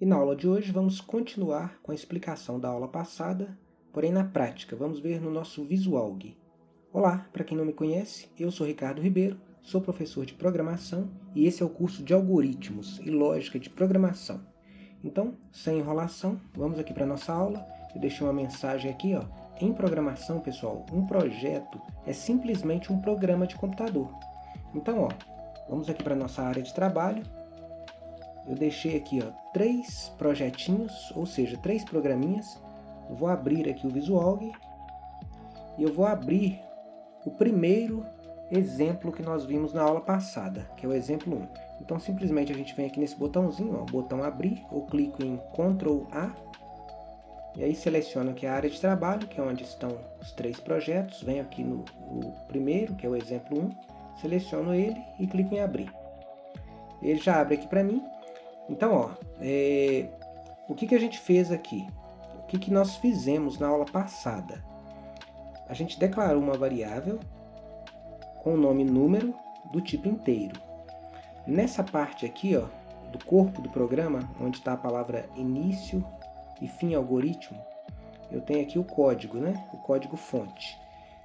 E na aula de hoje vamos continuar com a explicação da aula passada, porém na prática, vamos ver no nosso Visualg. Olá, para quem não me conhece, eu sou Ricardo Ribeiro, sou professor de programação e esse é o curso de Algoritmos e Lógica de Programação. Então, sem enrolação, vamos aqui para a nossa aula. Eu deixei uma mensagem aqui, ó. Em programação, pessoal, um projeto é simplesmente um programa de computador. Então, ó, vamos aqui para a nossa área de trabalho. Eu deixei aqui, ó, 3 projetinhos, ou seja, 3 programinhas. Eu vou abrir aqui o Visualg e eu vou abrir o primeiro exemplo que nós vimos na aula passada, que é o exemplo 1. Então, simplesmente a gente vem aqui nesse botãozinho, ó, botão abrir, ou clico em Ctrl A, e aí seleciono aqui a área de trabalho, que é onde estão os 3 projetos, venho aqui no primeiro, que é o exemplo 1, seleciono ele e clico em abrir. Ele já abre aqui para mim. Então, ó, o que a gente fez aqui? O que nós fizemos na aula passada? A gente declarou uma variável com o nome número do tipo inteiro. Nessa parte aqui, ó, do corpo do programa, onde está a palavra início e fim algoritmo, eu tenho aqui o código, né? O código fonte.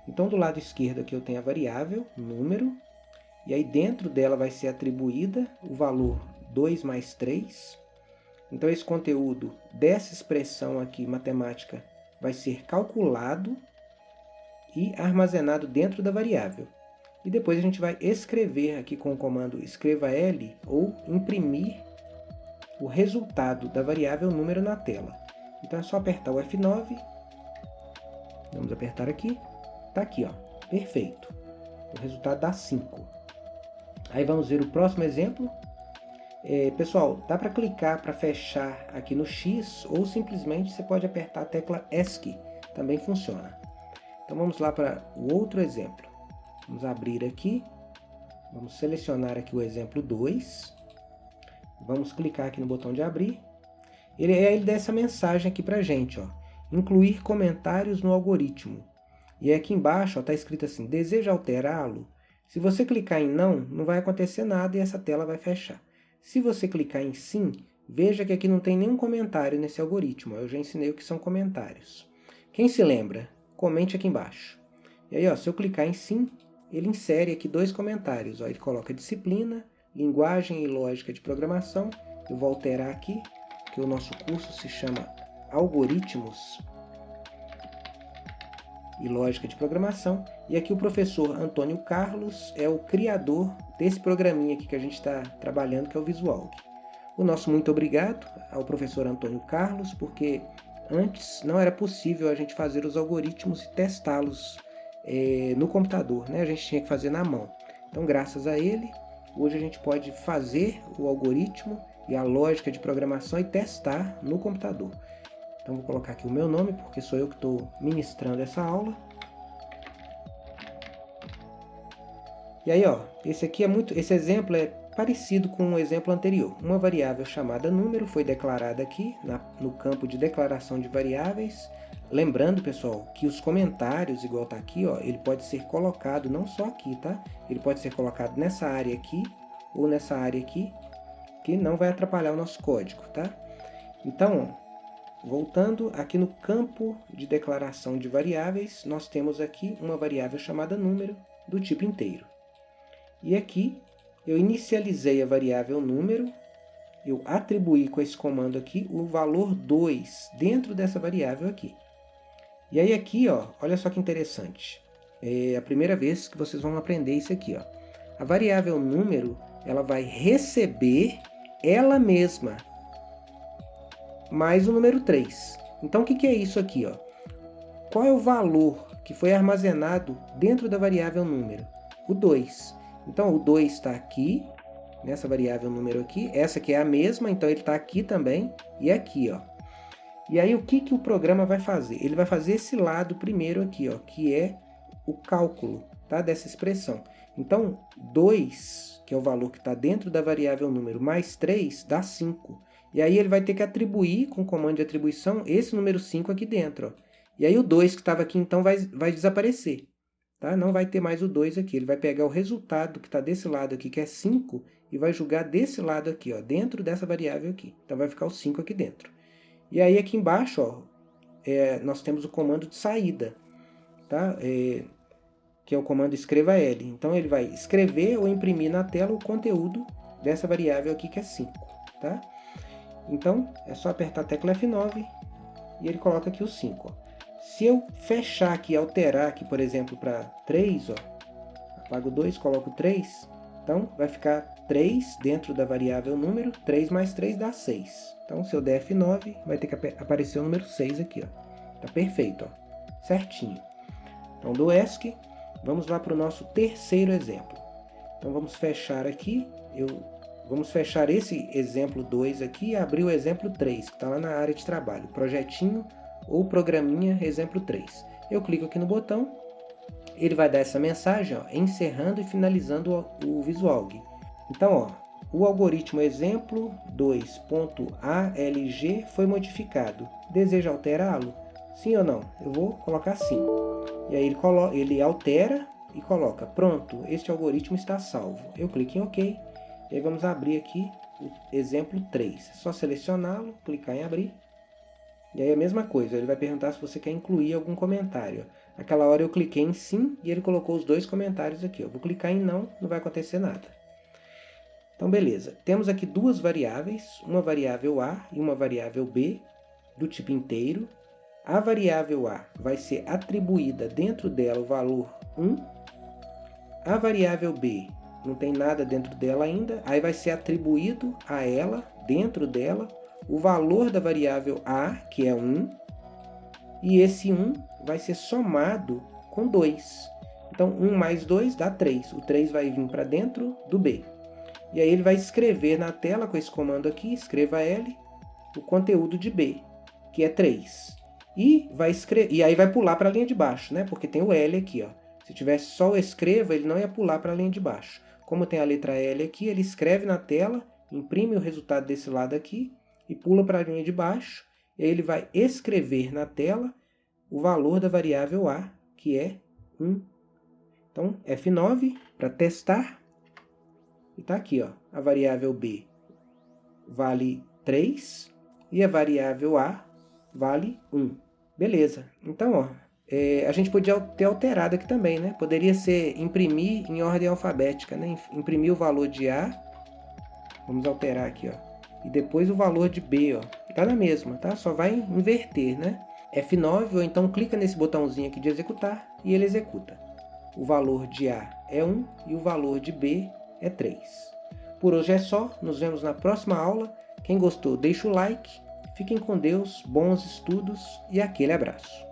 Então, do lado esquerdo aqui eu tenho a variável número, e aí dentro dela vai ser atribuída o valor 2 mais 3. Então, esse conteúdo dessa expressão aqui matemática vai ser calculado e armazenado dentro da variável. E depois a gente vai escrever aqui com o comando escreva L ou imprimir o resultado da variável número na tela. Então é só apertar o F9. Vamos apertar aqui. Tá aqui, ó. Perfeito. O resultado dá 5. Aí vamos ver o próximo exemplo. Pessoal, dá para clicar para fechar aqui no X ou simplesmente você pode apertar a tecla ESC. Também funciona. Então vamos lá para o outro exemplo. Vamos abrir aqui, vamos selecionar aqui o exemplo 2, vamos clicar aqui no botão de abrir. Ele dá essa mensagem aqui para a gente, ó, incluir comentários no algoritmo. E aqui embaixo está escrito assim, deseja alterá-lo? Se você clicar em não, não vai acontecer nada e essa tela vai fechar. Se você clicar em sim, veja que aqui não tem nenhum comentário nesse algoritmo, eu já ensinei o que são comentários. Quem se lembra? Comente aqui embaixo. E aí, ó, se eu clicar em sim, ele insere aqui 2 comentários. Ó, ele coloca disciplina, linguagem e lógica de programação. Eu vou alterar aqui, que o nosso curso se chama Algoritmos e Lógica de Programação. E aqui o professor Antônio Carlos é o criador desse programinha aqui que a gente está trabalhando, que é o Visualg. O nosso muito obrigado ao professor Antônio Carlos, porque antes não era possível a gente fazer os algoritmos e testá-los no computador, né? A gente tinha que fazer na mão. Então, graças a ele, hoje a gente pode fazer o algoritmo e a lógica de programação e testar no computador. Então, vou colocar aqui o meu nome, porque sou eu que estou ministrando essa aula. E aí, ó, esse exemplo é parecido com o exemplo anterior. Uma variável chamada número foi declarada aqui no campo de declaração de variáveis. Lembrando, pessoal, que os comentários, igual está aqui, ó, ele pode ser colocado não só aqui, tá? Ele pode ser colocado nessa área aqui ou nessa área aqui, que não vai atrapalhar o nosso código, tá? Então, ó, voltando aqui no campo de declaração de variáveis, nós temos aqui uma variável chamada número do tipo inteiro. E aqui eu inicializei a variável número, eu atribuí com esse comando aqui o valor 2 dentro dessa variável aqui. E aí aqui, ó, olha só que interessante. É a primeira vez que vocês vão aprender isso aqui, ó. A variável número, ela vai receber ela mesma mais o número 3. Então, o que é isso aqui, ó? Qual é o valor que foi armazenado dentro da variável número? O 2. Então, o 2 está aqui, nessa variável número aqui. Essa aqui é a mesma, então ele está aqui também e aqui, ó. E aí, o que o programa vai fazer? Ele vai fazer esse lado primeiro aqui, ó, que é o cálculo, tá, dessa expressão. Então, 2, que é o valor que está dentro da variável número, mais 3, dá 5. E aí, ele vai ter que atribuir, com o comando de atribuição, esse número 5 aqui dentro, ó. E aí, o 2 que estava aqui, então, vai desaparecer, tá? Não vai ter mais o 2 aqui. Ele vai pegar o resultado que está desse lado aqui, que é 5, e vai jogar desse lado aqui, ó, dentro dessa variável aqui. Então vai ficar o 5 aqui dentro. E aí aqui embaixo, ó, nós temos o comando de saída, tá? Que é o comando escreva L. Então ele vai escrever ou imprimir na tela o conteúdo dessa variável aqui que é 5, tá? Então é só apertar a tecla F9 e ele coloca aqui o 5. Ó. Se eu fechar aqui, alterar aqui, por exemplo, para 3, ó, apago 2, coloco 3, então vai ficar 3 dentro da variável número, 3 mais 3 dá 6. Então se eu der F9, vai ter que aparecer o número 6 aqui, ó. Tá perfeito, ó, certinho. Então do ESC, vamos lá para o nosso terceiro exemplo. Então vamos fechar aqui, vamos fechar esse exemplo 2 aqui e abrir o exemplo 3, que está lá na área de trabalho, projetinho ou programinha exemplo 3. Eu clico aqui no botão, ele vai dar essa mensagem, ó, encerrando e finalizando o VisualG. Então, ó, o algoritmo exemplo 2.alg foi modificado. Deseja alterá-lo? Sim ou não? Eu vou colocar sim. E aí ele altera e coloca, pronto, este algoritmo está salvo. Eu clico em OK. E aí vamos abrir aqui o exemplo 3. É só selecioná-lo, clicar em abrir. E aí a mesma coisa, ele vai perguntar se você quer incluir algum comentário. Aquela hora eu cliquei em sim e ele colocou os 2 comentários aqui. Eu vou clicar em não, não vai acontecer nada. Então beleza, temos aqui 2 variáveis, uma variável A e uma variável B, do tipo inteiro. A variável A vai ser atribuída dentro dela o valor 1. A variável B não tem nada dentro dela ainda, aí vai ser atribuído a ela, dentro dela, o valor da variável A, que é 1, e esse 1 vai ser somado com 2. Então, 1 mais 2 dá 3. O 3 vai vir para dentro do B. E aí ele vai escrever na tela, com esse comando aqui, escreva L, o conteúdo de B, que é 3. E aí vai pular para a linha de baixo, né? Porque tem o L aqui, ó. Se tivesse só o escreva, ele não ia pular para a linha de baixo. Como tem a letra L aqui, ele escreve na tela, imprime o resultado desse lado aqui, e pula para a linha de baixo, e aí ele vai escrever na tela o valor da variável A, que é 1. Então, F9 para testar, e está aqui, ó, a variável B vale 3, e a variável A vale 1. Beleza, então, ó, a gente podia ter alterado aqui também, né? Poderia ser imprimir em ordem alfabética, né? Imprimir o valor de A, vamos alterar aqui, ó. E depois o valor de B, ó, tá na mesma, tá? Só vai inverter, né? F9, ou então clica nesse botãozinho aqui de executar e ele executa. O valor de A é 1 e o valor de B é 3. Por hoje é só, nos vemos na próxima aula. Quem gostou, deixa o like. Fiquem com Deus, bons estudos e aquele abraço.